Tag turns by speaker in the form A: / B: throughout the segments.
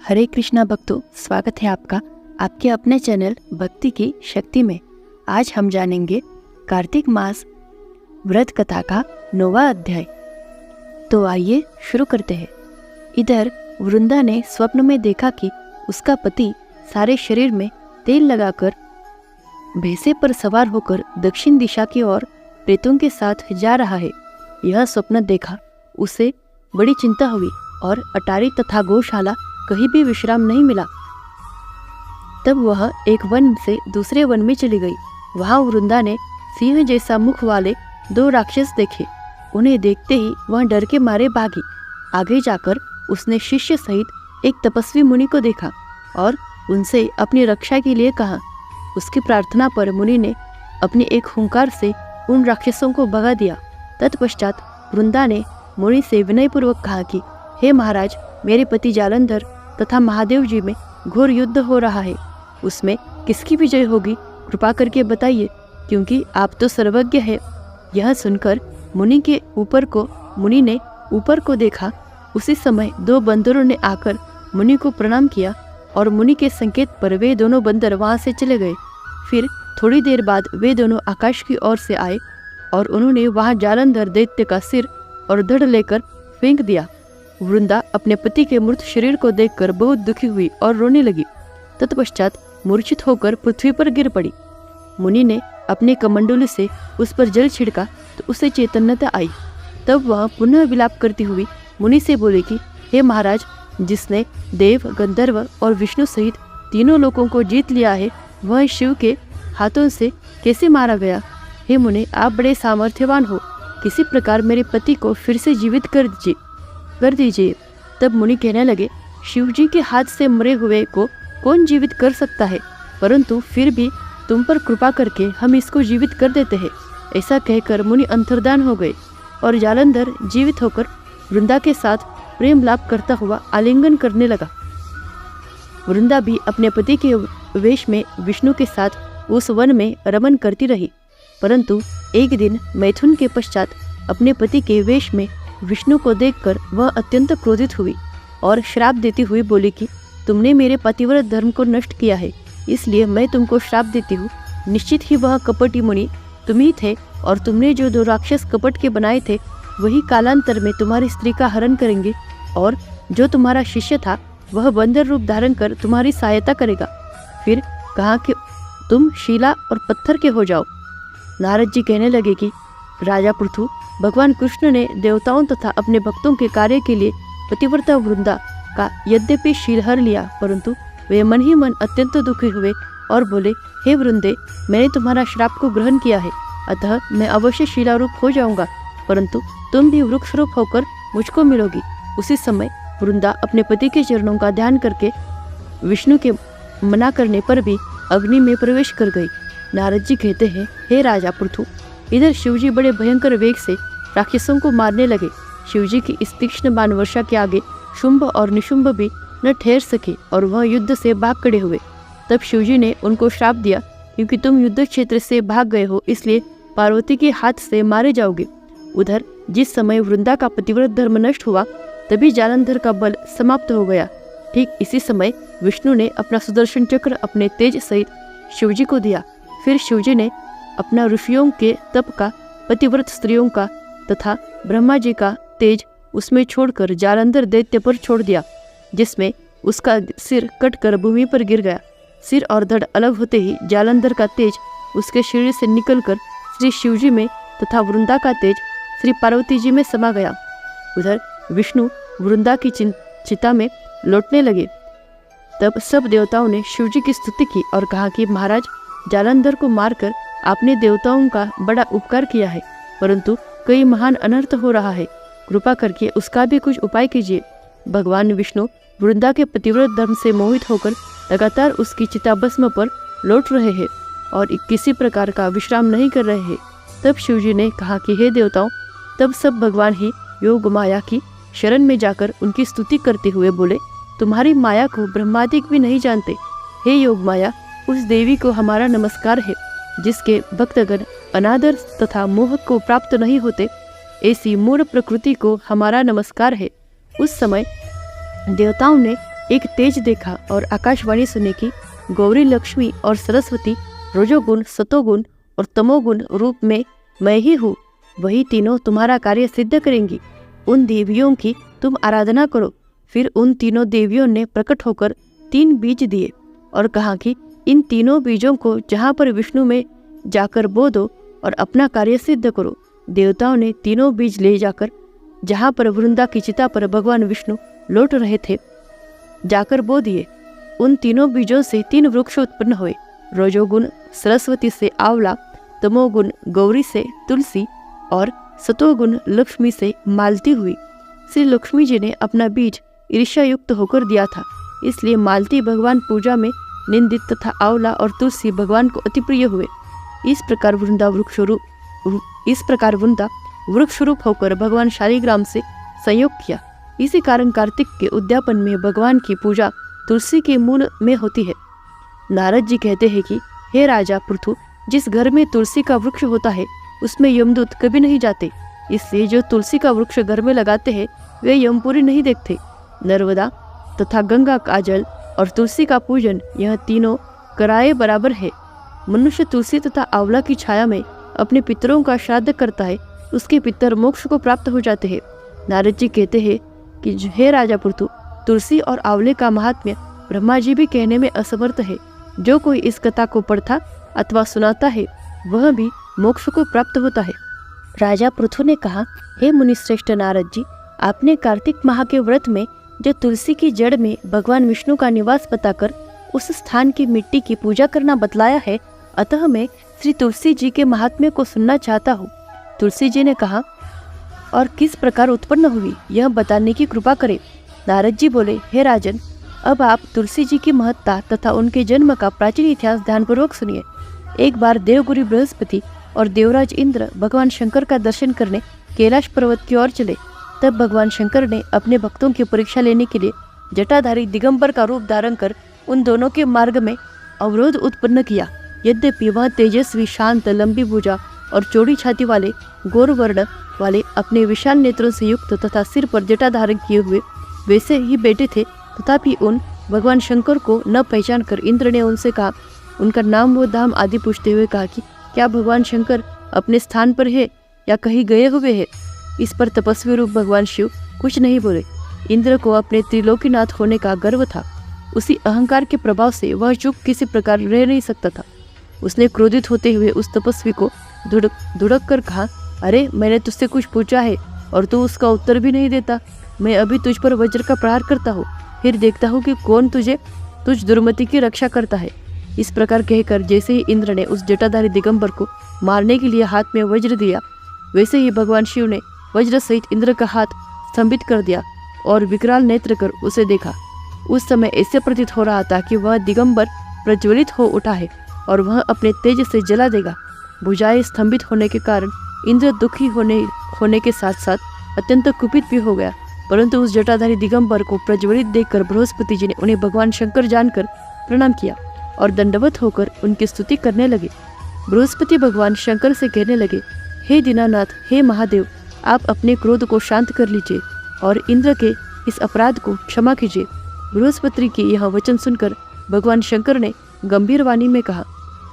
A: हरे कृष्णा भक्तों, स्वागत है आपका आपके अपने चैनल भक्ति की शक्ति में। आज हम जानेंगे कार्तिक मास व्रत कथा का 9वां अध्याय। तो आइए शुरू करते हैं। इधर वृंदा ने स्वप्न में देखा कि उसका पति सारे शरीर में तेल लगाकर भैंसे पर सवार होकर दक्षिण दिशा की ओर प्रेतों के साथ जा रहा है। यह स्वप्न देखा उसे बड़ी चिंता हुई और अटारी तथा गौशाला कहीं भी विश्राम नहीं मिला। तब वह एक वन से दूसरे वन में चली गई। वहां वृंदा ने सिंह जैसा मुख वाले 2 राक्षस देखे। उन्हें देखते ही वह डर के मारे भागी। आगे जाकर उसने शिष्य सहित एक तपस्वी मुनि को देखा और उनसे अपनी रक्षा के लिए कहा। उसकी प्रार्थना पर मुनि ने अपनी एक हुंकार से उन राक्षसों को भगा दिया। तत्पश्चात वृंदा ने मुनि से विनयपूर्वक कहा कि हे महाराज, मेरे पति जालंधर तथा महादेव जी में घोर युद्ध हो रहा है। उसमें किसकी विजय होगी, कृपा करके बताइए, क्योंकि आप तो सर्वज्ञ है। यह सुनकर मुनि ने ऊपर को देखा। उसी समय 2 बंदरों ने आकर मुनि को प्रणाम किया और मुनि के संकेत पर वे दोनों बंदर वहां से चले गए। फिर थोड़ी देर बाद वे दोनों आकाश की ओर से आए और उन्होंने वहां जालंधर दैत्य का सिर और धड़ लेकर फेंक दिया। वृंदा अपने पति के मृत शरीर को देखकर बहुत दुखी हुई और रोने लगी। तत्पश्चात मूर्छित होकर पृथ्वी पर गिर पड़ी। मुनि ने अपने कमंडलू से उस पर जल छिड़का तो उसे चैतन्यता आई। तब वह पुनः विलाप करती हुई मुनि से बोली कि हे महाराज, जिसने देव, गंधर्व और विष्णु सहित तीनों लोकों को जीत लिया है, वह शिव के हाथों से कैसे मारा गया? हे मुनि, आप बड़े सामर्थ्यवान हो, किसी प्रकार मेरे पति को फिर से जीवित कर दीजिए। तब मुनि कहने लगे, शिव जी के हाथ से मरे हुए को कौन जीवित कर सकता है, परंतु फिर भी तुम पर कृपा करके हम इसको जीवित कर देते हैं। ऐसा कहकर मुनि अंतर्धान हो गए और जालंधर जीवित होकर वृंदा के साथ प्रेम लाभ करता हुआ आलिंगन करने लगा। वृंदा भी अपने पति के वेश में विष्णु के साथ उस वन में रमन करती रही, परंतु एक दिन मैथुन के पश्चात अपने पति के वेश में विष्णु को देखकर वह अत्यंत क्रोधित हुई और श्राप देती हुई बोली कि तुमने मेरे पतिव्रत धर्म को नष्ट किया है, इसलिए मैं तुमको श्राप देती हूँ। निश्चित ही वह कपटी मुनि तुम ही थे और तुमने जो 2 राक्षस कपट के बनाए थे वही कालांतर में तुम्हारी स्त्री का हरण करेंगे, और जो तुम्हारा शिष्य था वह बंदर रूप धारण कर तुम्हारी सहायता करेगा। फिर कहा कि तुम शिला और पत्थर के हो जाओ। नारद जी कहने लगे कि राजा पृथु, भगवान कृष्ण ने देवताओं तथा अपने भक्तों के कार्य के लिए पतिव्रता वृंदा का यद्यपि शील हर लिया, परंतु वे मन ही मन अत्यंत दुखी हुए और बोले, हे वृंदे, मैंने तुम्हारा श्राप को ग्रहण किया है, अतः मैं अवश्य शिलारूप हो जाऊंगा, परंतु तुम भी वृक्ष रूप होकर मुझको मिलोगी। उसी समय वृंदा अपने पति के चरणों का ध्यान करके विष्णु के मना करने पर भी अग्नि में प्रवेश कर गई। नारद जी कहते हैं, हे राजा पृथु, इधर शिवजी बड़े भयंकर वेग से राक्षसों को मारने लगे। शिवजी की इस तीक्ष्ण बाण वर्षा के आगे शुंभ और निशुंभ भी न ठहर सके और वह युद्ध से भाग खड़े हुए। तब शिवजी ने उनको श्राप दिया, क्योंकि तुम युद्ध क्षेत्र से भाग गए हो, इसलिए पार्वती के हाथ से मारे जाओगे। उधर जिस समय वृंदा का पतिव्रत धर्म नष्ट हुआ, तभी जालंधर का बल समाप्त हो गया। ठीक इसी समय विष्णु ने अपना सुदर्शन चक्र अपने तेज सहित शिवजी को दिया। फिर शिवजी ने अपना ऋषियों के तप का, पतिव्रत स्त्रियों का तथा ब्रह्मा जी का तेज उसमें छोड़कर जालंधर दैत्य पर छोड़ दिया, जिसमें उसका सिर कटकर भूमि पर गिर गया। सिर और धड़ अलग होते ही जालंधर का तेज उसके शरीर से निकलकर श्री शिवजी में तथा वृंदा का तेज श्री पार्वती जी में समा गया। उधर विष्णु वृंदा की चिता में लौटने लगे। तब सब देवताओं ने शिवजी की स्तुति की और कहा कि महाराज, जालंधर को मारकर आपने देवताओं का बड़ा उपकार किया है, परंतु कई महान अनर्थ हो रहा है, कृपा करके उसका भी कुछ उपाय कीजिए। भगवान विष्णु वृंदा के पतिव्रत धर्म से मोहित होकर लगातार उसकी चिताभस्म पर लौट रहे हैं और किसी प्रकार का विश्राम नहीं कर रहे हैं। तब शिवजी ने कहा कि हे देवताओं, तब सब भगवान ही योग माया की शरण में जाकर उनकी स्तुति करते हुए बोले, तुम्हारी माया को ब्रह्मादिक भी नहीं जानते। हे योग माया, उस देवी को हमारा नमस्कार है, जिसके भक्तगण अनादर तथा मोह को प्राप्त नहीं होते, ऐसी मूढ़ प्रकृति को हमारा नमस्कार है। उस समय देवताओं ने एक तेज देखा और आकाशवाणी सुने की गौरी, लक्ष्मी और सरस्वती रजोगुण, सतोगुण और तमोगुण रूप में मैं ही हूँ, वही तीनों तुम्हारा कार्य सिद्ध करेंगी। उन देवियों की तुम आराधना करो। फिर उन तीनों देवियों ने प्रकट होकर 3 बीज दिए और कहा कि इन तीनों बीजों को जहाँ पर विष्णु में जाकर बो दो और अपना कार्य सिद्ध करो। देवताओं ने तीनों बीज ले जाकर जहाँ पर वृंदा की चिता पर भगवान विष्णु लौट रहे थे जाकर बो दिए। उन तीनों बीजों से 3 वृक्ष उत्पन्न हुए। रजोगुण सरस्वती से आंवला, तमोगुण गौरी से तुलसी और सतोगुण लक्ष्मी से मालती हुई। श्री लक्ष्मी जी ने अपना बीज ईर्ष्या युक्त होकर दिया था, इसलिए मालती भगवान पूजा में निंदित तथा आंवला और तुलसी भगवान को अति प्रिय हुए। इस प्रकार वृंदा वृक्ष रूप होकर भगवान शालिग्राम से संयोग किया। इसी कारण कार्तिक के उद्यापन में भगवान की पूजा तुलसी के मूल में होती है। नारद जी कहते हैं कि हे राजा पृथु, जिस घर में तुलसी का वृक्ष होता है उसमें यमदूत कभी नहीं जाते, इसलिए जो तुलसी का वृक्ष घर में लगाते हैं वे यमपुरी नहीं देखते। नर्मदा तथा गंगा का जल और तुलसी का पूजन, यह तीनों कराए बराबर है। मनुष्य तुलसी तथा आंवला की छाया में अपने पितरों का श्राद्ध करता है, उसके पितर मोक्ष को प्राप्त हो जाते हैं। नारद जी कहते हैं कि हे राजा पृथु, तुलसी और आंवले का महात्म्य ब्रह्मा जी भी कहने में असमर्थ है। जो कोई इस कथा को पढ़ता अथवा सुनाता है वह भी मोक्ष को प्राप्त होता है। राजा पृथु ने कहा, हे मुनिश्रेष्ठ नारद जी, आपने कार्तिक माह के व्रत में जो तुलसी की जड़ में भगवान विष्णु का निवास बताकर उस स्थान की मिट्टी की पूजा करना बतलाया है, अतः मैं श्री तुलसी जी के महात्म्य को सुनना चाहता हूँ। तुलसी जी ने कहा, और किस प्रकार उत्पन्न हुई यह बताने की कृपा करें। नारद जी बोले, हे राजन, अब आप तुलसी जी की महत्ता तथा उनके जन्म का प्राचीन इतिहास ध्यानपूर्वक सुनिए। एक बार देवगुरु बृहस्पति और देवराज इंद्र भगवान शंकर का दर्शन करने कैलाश पर्वत की ओर चले। तब भगवान शंकर ने अपने भक्तों की परीक्षा लेने के लिए जटाधारी दिगंबर का रूप धारण कर उन दोनों के मार्ग में अवरोध उत्पन्न किया। यद्यपि वह तेजस्वी, शांत, लंबी भुजा और चौड़ी छाती वाले गौर वर्ण वाले अपने विशाल नेत्रों से युक्त तथा सिर पर जटा धारण किए हुए वैसे ही बैठे थे, तथापि उन भगवान शंकर को न पहचान कर इंद्र ने उनसे कहा, उनका नाम व धाम आदि पूछते हुए कहा कि क्या भगवान शंकर अपने स्थान पर है या कहीं गए हुए हैं। इस पर तपस्वी रूप भगवान शिव कुछ नहीं बोले। इंद्र को अपने त्रिलोकीनाथ होने का गर्व था। उसी अहंकार के प्रभाव से वह चुप किसी प्रकार रह नहीं सकता था। उसने क्रोधित होते हुए उस तपस्वी को धुड़क कर कहा, अरे, मैंने तुझसे कुछ पूछा है और तू उसका उत्तर भी नहीं देता। मैं अभी तुझ पर वज्र का प्रहार करता हूँ, फिर देखता हूँ कि कौन तुझ दुर्मति की रक्षा करता है। इस प्रकार कहकर जैसे ही इंद्र ने उस जटाधारी दिगंबर को मारने के लिए हाथ में वज्र दिया, वैसे ही भगवान शिव ने वज्र सहित इंद्र का हाथ स्तंभित कर दिया और विकराल नेत्र कर उसे देखा। उस समय ऐसे प्रतीत हो रहा था कि वह दिगंबर प्रज्वलित हो उठा है और वह अपने तेज से जला देगा। भुजाएं स्तंभित होने के कारण इंद्र दुखी होने के साथ साथ अत्यंत कुपित भी हो गया, परंतु उस जटाधारी दिगंबर को प्रज्वलित देखकर बृहस्पति जी ने उन्हें भगवान शंकर जानकर प्रणाम किया और दंडवत होकर उनकी स्तुति करने लगे। बृहस्पति भगवान शंकर से कहने लगे, हे दीनानाथ, हे महादेव, आप अपने क्रोध को शांत कर लीजिए और इंद्र के इस अपराध को क्षमा कीजिए। बृहस्पति के यह वचन सुनकर भगवान शंकर ने गंभीर वाणी में कहा,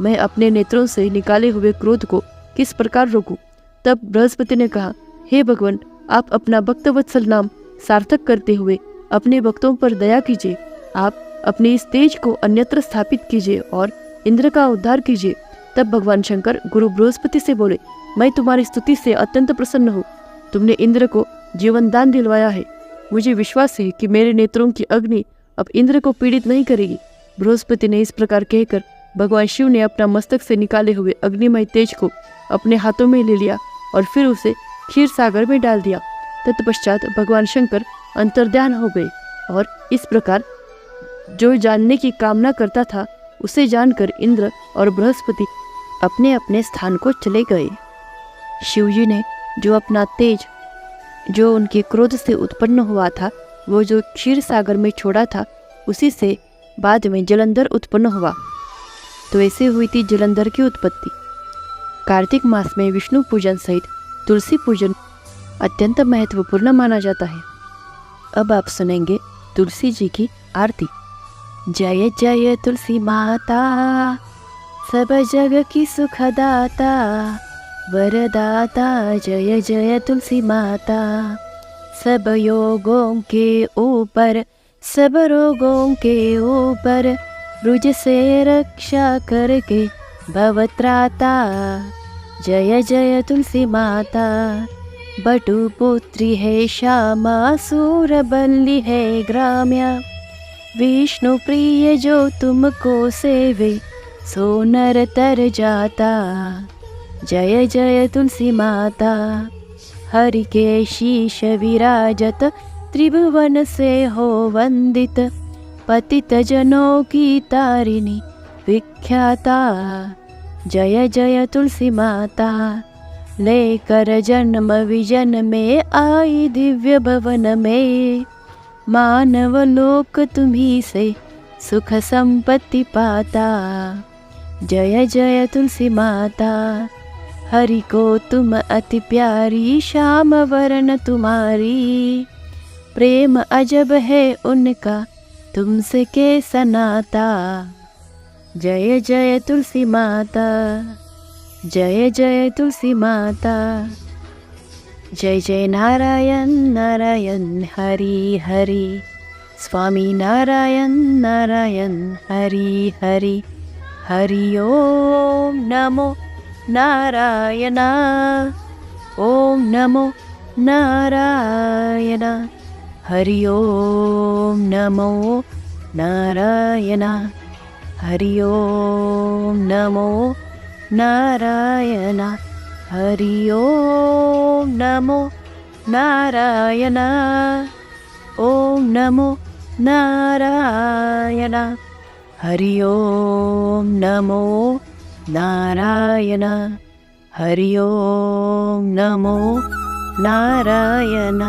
A: मैं अपने नेत्रों से निकाले हुए क्रोध को किस प्रकार रोकूं। तब बृहस्पति ने कहा, हे भगवान, आप अपना भक्तवत्सल नाम सार्थक करते हुए अपने भक्तों पर दया कीजिए। आप अपने इस तेज को अन्यत्र स्थापित कीजिए और इंद्र का उद्धार कीजिए। तब भगवान शंकर गुरु बृहस्पति से बोले, मैं तुम्हारी स्तुति से अत्यंत प्रसन्न हूँ। तुमने इंद्र को जीवन दान दिलवाया है। मुझे विश्वास है कि मेरे नेत्रों की अग्नि अब इंद्र को पीड़ित नहीं करेगी। बृहस्पति ने इस प्रकार कहकर भगवान शिव ने अपना मस्तक से निकाले हुए अग्निमय तेज को अपने हाथों में ले लिया और फिर उसे क्षीर सागर में डाल दिया। तत्पश्चात भगवान शंकर अंतर्ध्यान हो गए और इस प्रकार जो जानने की कामना करता था उसे जानकर इंद्र और बृहस्पति अपने अपने स्थान को चले गए। शिवजी ने जो अपना तेज जो उनके क्रोध से उत्पन्न हुआ था, वो जो क्षीर सागर में छोड़ा था, उसी से बाद में जलंधर उत्पन्न हुआ। तो ऐसे हुई थी जलंधर की उत्पत्ति। कार्तिक मास में विष्णु पूजन सहित तुलसी पूजन अत्यंत महत्वपूर्ण माना जाता है। अब आप सुनेंगे तुलसी जी की आरती। जय जय तुलसी माता, सब जग की सुखदाता, वरदाता। जय जय तुलसी माता, सब योगों के ऊपर, सब रोगों के ऊपर, रुज से रक्षा करके भवत्राता। जय जय तुलसी माता, बटु पुत्री है श्यामा, सूरबल्ली है ग्राम्या, विष्णु प्रिय जो तुमको सेवे, सो नर तर जाता। जय जय तुलसी माता, हरि के शीश विराजत, त्रिभुवन से हो वंदित, पतित जनों की तारिणी विख्याता। जय जय तुलसी माता, लेकर जन्म विजन में आई दिव्य भवन में, मानव लोक तुम्ही से सुख संपत्ति पाता। जय जय तुलसी माता, हरि को तुम अति प्यारी, श्याम वरण तुम्हारी, प्रेम अजब है उनका तुमसे कैसा नाता। जय जय तुलसी माता, जय जय तुलसी माता। जय जय नारायण नारायण हरि हरि, स्वामी नारायण नारायण हरि हरि। हरि ओम नमो नारायण, ओम नमो नारायण। हरि ओम नमो नारायण, हरि ओम नमो नारायण। हरि ओम नमो नारायण, ओम नमो नारायण। हरि ओम नमो नारायण, हरि ओम नमो नारायण।